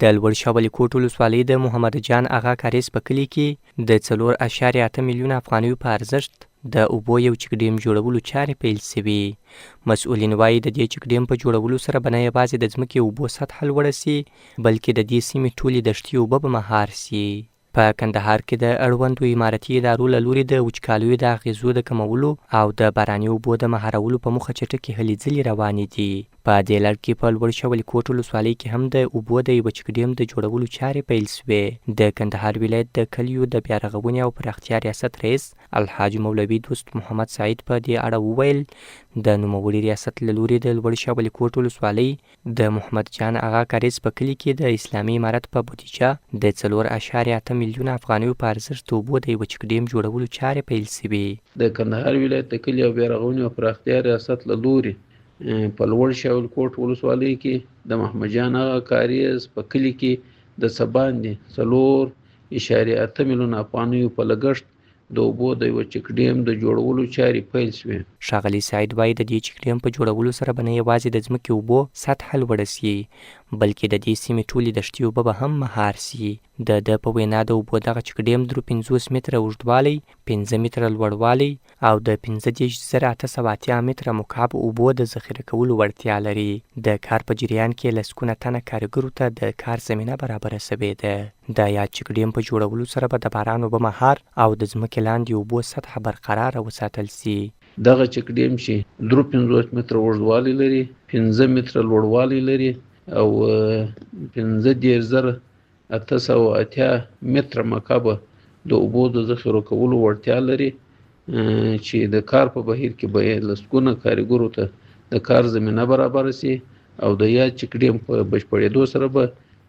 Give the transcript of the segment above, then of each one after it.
د لوړ شاولي کوټ ولسوالۍ د محمد جان اغا کاریز په کلي کې د 4.8 میلیونه افغانیو په ارزښت د اوبو یو چک ډیم جوړولو چارې پیل شوي. مسؤلین وایي د دې چک ډیم په جوړولو سره به نه یوازې د ځمکې اوبو سطحه لوړه سي، بلکې د دې سیمې ټولې دښتي اوبه به مهار سي. په کندهار کې د اړوندو امارتي ادارو له لوري د وچکالیو د اغېزو د کمولو او د باراني اوبو د مهارولو په موخه چټکې هلې ځلې روانې دي. په دې لړ کې په لوړ شاولي کوټ ولسوالۍ کې هم د اوبو د یوه چک ډیم د جوړولو چارې پیل سوې. د کندهار ولایت د کلیو د بیا رغونې او پراختیا ریاست رئیس الحاج مولوي دوست محمد سعید په دې اړه وویل د نوموړي ریاست له لوري د لوړ شاولي کوټ ولسوالۍ د محمد جان اغا کاریز په کلي کې د اسلامي امارت په بودیجه د 4.8 میلیونه افغانیو په ارزښت د اوبو د یوه چک ډیم جوړولو چارې پیل سوې. د کندهار ولایت د کلي او بیا رغونې او پراختیا ریاست له لوري په لوړ شاولي کوټ ولسوالۍ کې د محمد جان اغا کاریز په کلي کې د څه باندې 4.8 میلیونه افغانیو په لګښت د اوبو د یوه چک ډیم د جوړولو چارې پیل شوې. ښاغلي سعید وایي د دې چک ډیم په جوړولو سره به نه یوازې د ځمکې اوبو سطحه لوړه سي، بلکې د دې سیمې ټولې دښتي اوبه به هم مهار سي. د ده په وینا د اوبو دغه چک ډیم 53 متره اوږدوالی، 5 متره لوړوالی او د 15,880 متره مکعب اوبو د ذخیره کولو وړتیا لري. د کار په جریان کې لسګونه تنه کارګرو ته د کار زمینه برابره سوې ده. د یاد چک ډیم په جوړولو سره به د باران اوبه مهار او د ځمکې لاندې اوبو سطحه برقراره وساتل سي. دغه چک ډیم چې 53 متره اوږدوالی لري، 15 متره لوړوالی لري او 15,880 متره مکعب د اوبو د ذخیره کولو وړتیا لري، چې د کار په بهیر کې به لسګونه کارګرو ته د کار زمینه برابره سي او د یاد چک ډیم په بشپړېدو سره به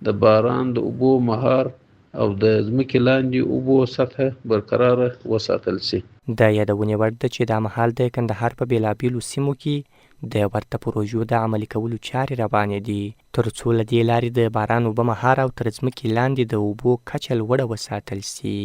د باران د اوبو مهار او د ځمکې لاندې اوبو سطحه برقراره وساتل سي. د یادونې وړ ده چې دا مهال د کندهار په بېلابېلو سیمو کې د ورته پروژو د عملي کولو چارې روانې دي، تر څو له دې لارې د باران اوبه مهار او تر ځمکې لاندې د اوبو کچه لوړه وساتل سي.